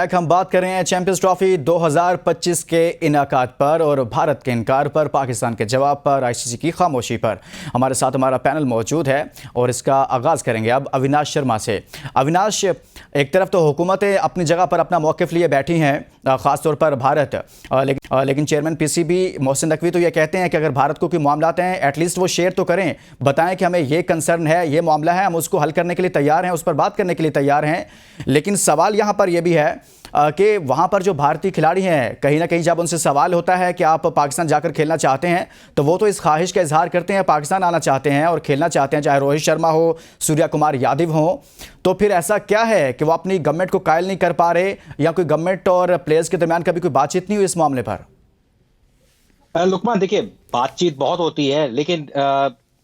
हम बात कर रहे हैं चैंपियंस ट्रॉफी 2025 के इनाकाद पर और भारत के इनकार पर, पाकिस्तान के जवाब पर, आईसीसी की खामोशी पर। हमारे साथ हमारा पैनल मौजूद है और इसका आगाज़ करेंगे अब अविनाश शर्मा से। अविनाश, एक तरफ तो हुकूमतें अपनी जगह पर अपना मौक़िफ़ लिए बैठी हैं, ख़ासतौर पर भारत, लेकिन चेयरमैन पीसीबी मोहसिन नकवी तो ये कहते हैं कि अगर भारत को कोई मामलात हैं एटलीस्ट वो शेयर तो करें, बताएं कि हमें ये कंसर्न है, ये मामला है, हम उसको हल करने के लिए तैयार हैं, उस पर बात करने के लिए तैयार हैं। लेकिन सवाल यहाँ पर यह भी है कि वहाँ पर जो भारतीय खिलाड़ी हैं, कहीं ना कहीं जब उनसे सवाल होता है कि आप पाकिस्तान जाकर खेलना चाहते हैं, तो वो तो इस ख्वाहिश का इजहार करते हैं, पाकिस्तान आना चाहते हैं और खेलना चाहते हैं, चाहे रोहित शर्मा हो, सूर्या कुमार यादव हो। तो फिर ऐसा क्या है कि वो अपनी गवर्नमेंट को कायल नहीं कर पा रहे, या कोई गवर्नमेंट और प्लेयर्स के दरमियान कभी कोई बातचीत नहीं हुई इस मामले पर? लुकमान, देखिए, बातचीत बहुत होती है, लेकिन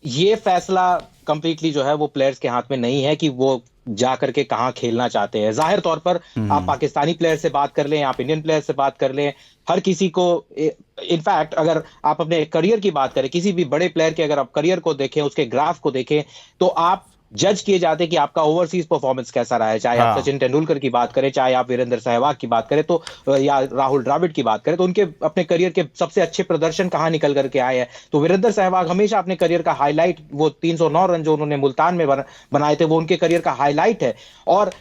ये फैसला कंप्लीटली जो है वो प्लेयर्स के हाथ में नहीं है कि वो जा करके कहाँ खेलना चाहते हैं। जाहिर तौर पर आप पाकिस्तानी प्लेयर से बात कर लें, आप इंडियन प्लेयर से बात कर लें, हर किसी को, इनफैक्ट अगर आप अपने करियर की बात करें, किसी भी बड़े प्लेयर के अगर आप करियर को देखें, उसके ग्राफ को देखें, तो आप जज किए जाते हैं कि आपका ओवरसीज परफॉर्मेंस कैसा रहा है। चाहे आप सचिन तेंदुलकर की बात करें, चाहे आप वीरेंद्र सहवाग की बात करें, तो या राहुल द्रविड़ की बात करें, तो उनके अपने करियर के सबसे अच्छे प्रदर्शन कहां निकल करके आए हैं। तो वीरेंद्र सहवाग हमेशा अपने करियर का हाईलाइट, वो 309 रन जो उन्होंने मुल्तान में बनाए थे, वो उनके करियर का हाईलाइट है। और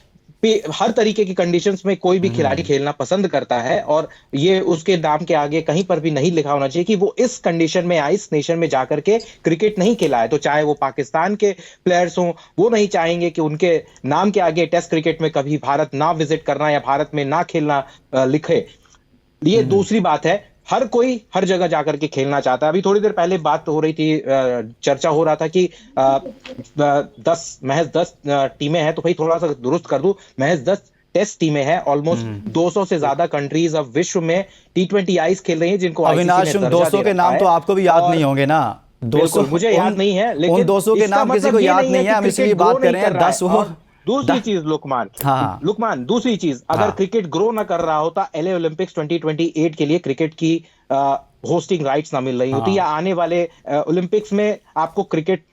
हर तरीके की कंडीशंस में कोई भी खिलाड़ी खेलना पसंद करता है, और ये उसके नाम के आगे कहीं पर भी नहीं लिखा होना चाहिए कि वो इस कंडीशन में, इस नेशन में जाकर के क्रिकेट नहीं खेला है। तो चाहे वो पाकिस्तान के प्लेयर्स हों, वो नहीं चाहेंगे कि उनके नाम के आगे टेस्ट क्रिकेट में कभी भारत ना विजिट करना या भारत में ना खेलना लिखे। ये दूसरी बात है, हर कोई हर जगह जाकर के खेलना चाहता है। अभी थोड़ी देर पहले बात हो रही थी, चर्चा हो रहा था कि महज 10 टीमें हैं, तो भाई थोड़ा सा दुरुस्त कर दूं, महज 10 टेस्ट टीमें हैं। ऑलमोस्ट 200 से ज्यादा कंट्रीज अब विश्व में T20 आईज खेल रही हैं, जिनको अविनाश, 200 के नाम तो आपको भी याद नहीं होंगे ना? 200 मुझे याद नहीं है, लेकिन 200 के नाम किसी को याद नहीं है, हम इसलिए बात कर रहे हैं 10 हो। दूसरी चीज लुकमान, दूसरी चीज, अगर क्रिकेट ग्रो ना कर रहा होता, LA ओलंपिक्स 2028 के लिए क्रिकेट की होस्टिंग राइट्स ना मिल रही होती, या आने वाले ओलंपिक्स में आपको क्रिकेट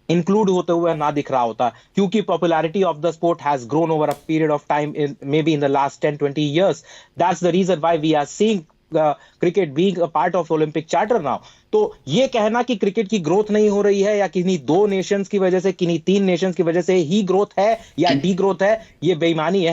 इंक्लूड होते हुए ना दिख रहा होता, क्योंकि popularity of the sport has grown over a period of time, may be in the last 10-20 years. That's the reason why we are seeing cricket being a part of Olympic charter now. तो ये कहना कि cricket की growth नहीं हो रही है, या किन्हीं 2 नेशंस की वजह से, किन्हीं 3 नेशंस की वजह से ही ग्रोथ है या डी ग्रोथ है, ये बेईमानी है।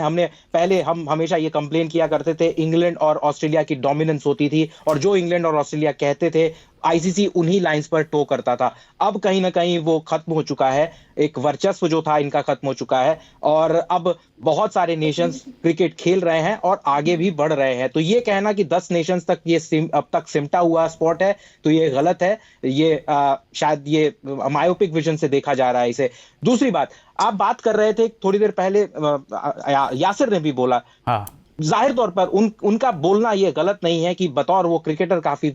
हम हमेशा ये कंप्लेन किया करते थे, इंग्लैंड और ऑस्ट्रेलिया की डोमिनेंस होती थी, और जो इंग्लैंड और ऑस्ट्रेलिया कहते थे, आईसीसी उन्हीं लाइंस पर टो करता था। अब कहीं ना कहीं वो खत्म हो चुका है, एक वर्चस्व जो था इनका खत्म हो चुका है, और अब बहुत सारे नेशंस क्रिकेट खेल रहे हैं और आगे भी बढ़ रहे हैं। तो ये कहना कि 10 नेशंस तक ये अब तक सिमटा हुआ स्पोर्ट है, तो ये गलत है। ये शायद ये मायोपिक विजन से देखा जा रहा है इसे। दूसरी बात बात कर रहे थे थोड़ी देर पहले, यासिर ने भी बोला, जाहिर तौर पर उनका बोलना ये गलत नहीं है कि बतौर वो क्रिकेटर, काफी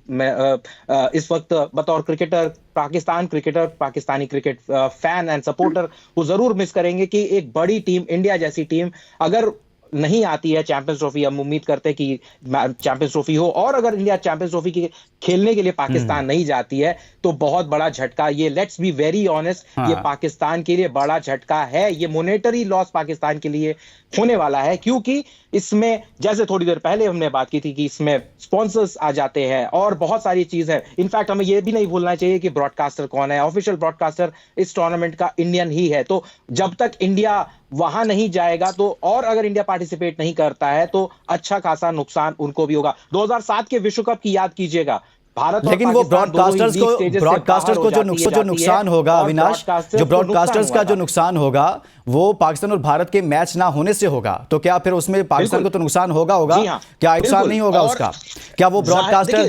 इस वक्त बतौर cricketer, Pakistani cricket fan and supporter, वो जरूर मिस करेंगे कि एक बड़ी टीम, इंडिया जैसी टीम अगर नहीं आती है चैंपियंस ट्रॉफी, हम उम्मीद करते हैं कि चैंपियंस ट्रॉफी हो, और अगर इंडिया चैंपियंस ट्रॉफी की खेलने के लिए पाकिस्तान नहीं जाती है, तो बहुत बड़ा झटका, ये लेट्स बी वेरी ऑनेस्ट, ये पाकिस्तान के लिए बड़ा झटका है। ये मॉनेटरी लॉस पाकिस्तान के लिए होने वाला है, क्योंकि इसमें, जैसे थोड़ी देर पहले हमने बात की थी, कि इसमें स्पॉन्सर्स आ जाते हैं और बहुत सारी चीज है। इनफैक्ट हमें यह भी नहीं भूलना चाहिए कि ब्रॉडकास्टर कौन है। ऑफिशियल ब्रॉडकास्टर इस टूर्नामेंट का इंडियन ही है। तो जब तक इंडिया वहां नहीं जाएगा, तो, और अगर इंडिया पार्टिसिपेट नहीं करता है, तो अच्छा खासा नुकसान उनको भी होगा। 2007 के विश्व कप की याद कीजिएगा, भारत, लेकिन वो ब्रॉडकास्टर्स को जो नुकसान होगा, अविनाश, जो ब्रॉडकास्टर्स का जो नुकसान होगा, वो पाकिस्तान और भारत के मैच ना होने से होगा। तो क्या फिर उसमें पाकिस्तान को तो नुकसान होगा? क्या नुकसान नहीं होगा उसका? क्या वो ब्रॉडकास्टर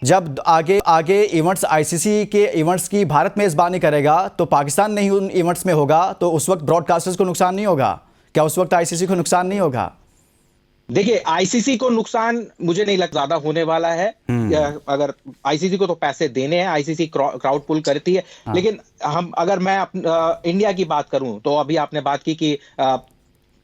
जब आगे इवेंट्स, आईसीसी के इवेंट्स की भारत मेजबानी करेगा, तो पाकिस्तान नहीं उन इवेंट्स में होगा, तो उस वक्त ब्रॉडकास्टर्स को नुकसान नहीं होगा? क्या उस वक्त आईसीसी को नुकसान नहीं होगा? देखिए, आईसीसी को नुकसान मुझे नहीं लगता ज्यादा होने वाला है। अगर आईसीसी को तो पैसे देने हैं, आईसीसी क्राउड पुल करती है, लेकिन अगर मैं इंडिया की बात करूं, तो अभी आपने बात की कि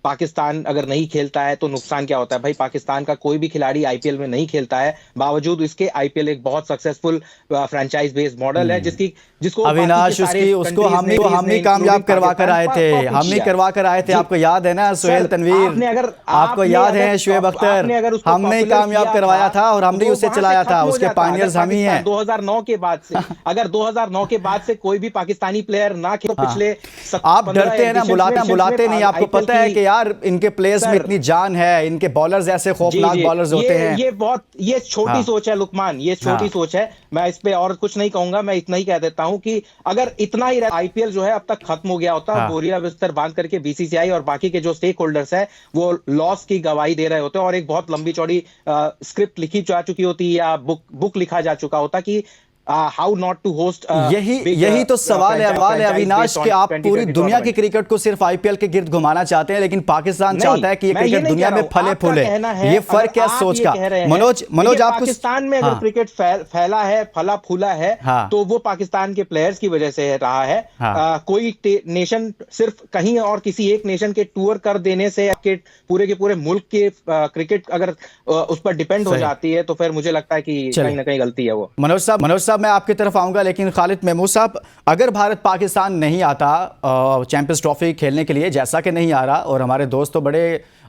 पाकिस्तान अगर नहीं खेलता है तो नुकसान क्या होता है? भाई पाकिस्तान का कोई भी खिलाड़ी आईपीएल में नहीं खेलता है, बावजूद इसके आईपीएल एक बहुत सक्सेसफुल फ्रेंचाइज बेस्ड मॉडल है जिसको अविनाश उसको हम ही कामयाब करवा कर आए थे, हम ही करवा कर आए थे। आपको याद है ना सुहेल तनवीर, आपको याद है शुएब अख्तर, हमने कामयाब करवाया था और हमने उसे चलाया था, उसके पायनियर्स हम ही हैं। 2009 के बाद से अगर 2009 के बाद से कोई भी पाकिस्तानी प्लेयर ना खेले, पिछले आप डरते हैं ना, बुलाते नहीं। आपको पता है कि यार इनके प्लेयर्स में इतनी जान है, इनके बॉलर्स ऐसे खौफनाक बॉलर्स होते हैं। ये छोटी सोच है लुकमान, ये छोटी सोच है। मैं इस पे और कुछ नहीं कहूंगा, मैं इतना ही कह देता हूं कि अगर इतना ही आईपीएल जो है अब तक खत्म हो गया होता, बोरिया बिस्तर बांध करके बीसीसीआई और बाकी के जो स्टेक होल्डर्स है वो लॉस की गवाही दे रहे होते और एक बहुत लंबी चौड़ी स्क्रिप्ट लिखी जा चुकी होती या बुक लिखा जा चुका होता कि हाउ नॉट टू होस्ट। यही तो सवाल है अविनाश कि आप पूरी दुनिया की क्रिकेट को सिर्फ आईपीएल के गिर्द घुमाना चाहते हैं, लेकिन पाकिस्तान चाहता है कि ये क्रिकेट दुनिया में फले फूले। ये फर्क है सोच का। मनोज आप पाकिस्तान में अगर क्रिकेट फैला है, फला फूला है, तो वो पाकिस्तान के प्लेयर्स की वजह से रहा है। कोई नेशन सिर्फ कहीं और किसी एक नेशन के टूर कर देने से पूरे के पूरे मुल्क के क्रिकेट अगर उस पर डिपेंड हो जाती है तो फिर मुझे लगता है कि कहीं ना कहीं गलती है वो। मनोज साहब मैं आपकी तरफ आऊंगा, लेकिन खालिद महमूद साहब, अगर भारत पाकिस्तान नहीं आता चैंपियंस ट्रॉफी खेलने के लिए, जैसा कि नहीं आ रहा और हमारे दोस्त तो बड़े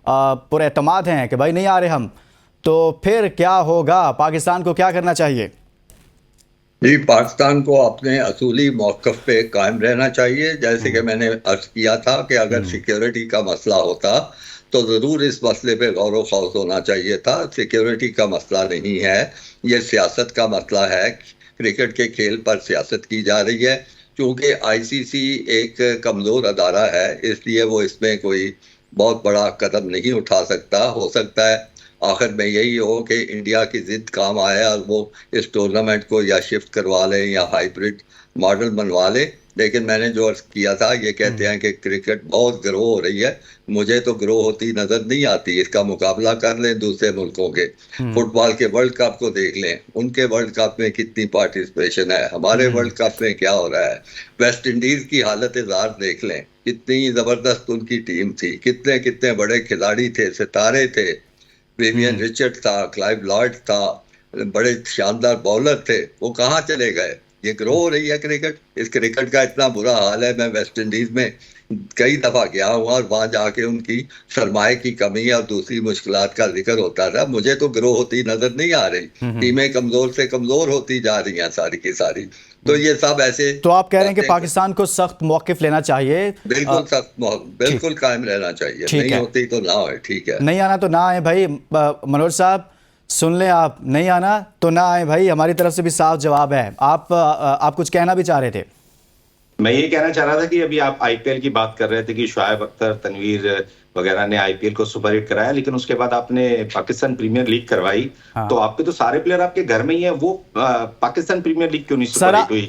पुरएतमाद हैं कि भाई नहीं आ रहे हम, तो फिर क्या होगा? पाकिस्तान को क्या करना चाहिए? जी, पाकिस्तान को अपने असूली मौक़िफ़ पे कायम रहना चाहिए। जैसे कि मैंने अर्ज किया था कि अगर सिक्योरिटी का मसला होता तो ज़रूर इस मसले पे गौर व खौस होना चाहिए था। सिक्योरिटी का मसला नहीं है, ये सियासत का मसला है। क्रिकेट के खेल पर सियासत की जा रही है। चूँकि आईसीसी एक कमज़ोर अदारा है, इसलिए वो इसमें कोई बहुत बड़ा कदम नहीं उठा सकता। हो सकता है आखिर में यही हो कि इंडिया की ज़िद काम आए और वो इस टूर्नामेंट को या शिफ्ट करवा लें या हाइब्रिड मॉडल बनवा लें। लेकिन मैंने जो अर्ज किया था, ये कहते हैं कि क्रिकेट बहुत ग्रो हो रही है, मुझे तो ग्रो होती नज़र नहीं आती। इसका मुकाबला कर लें दूसरे मुल्कों के। फुटबॉल के वर्ल्ड कप को देख लें, उनके वर्ल्ड कप में कितनी पार्टिसिपेशन है, हमारे वर्ल्ड कप में क्या हो रहा है। वेस्ट इंडीज़ की हालत ज़ार देख लें, कितनी ज़बरदस्त उनकी टीम थी, कितने कितने बड़े खिलाड़ी थे, सितारे थे। विवियन रिचर्ड था, क्लाइव लॉर्ड था, बड़े शानदार बॉलर थे, वो कहाँ चले गए? ये ग्रो हो रही है क्रिकेट। इस क्रिकेट का इतना बुरा हाल है, मैं वेस्ट इंडीज़ में कई दफ़ा गया हुआ और वहाँ जाके उनकी सरमाए की कमी और दूसरी मुश्किलात का जिक्र होता था। मुझे तो ग्रो होती नज़र नहीं आ रही। टीमें कमज़ोर से कमज़ोर होती जा रही हैं सारी की सारी। तो ये सब ऐसे। तो आप कह रहे हैं कि पाकिस्तान को सख्त मौक़िफ़ लेना चाहिए? बिल्कुल सख्त, बिल्कुल कायम रहना चाहिए। नहीं होती तो ना हो, ठीक है। नहीं आना तो ना आए भाई। मनोज साहब सुन लें, आप नहीं आना तो ना आए भाई, हमारी तरफ से भी साफ जवाब है। आप कुछ कहना भी चाह रहे थे? मैं ये कहना चाह रहा था कि अभी आप आईपीएल की बात कर रहे थे कि शुएब अख्तर, तनवीर वगैरह ने आईपीएल को सुपर हिट कराया, लेकिन उसके बाद आपने पाकिस्तान प्रीमियर लीग करवाई। तो आपके तो सारे प्लेयर आपके घर में ही हैं, वो पाकिस्तान प्रीमियर लीग क्यों नहीं सुपर हिट हुई?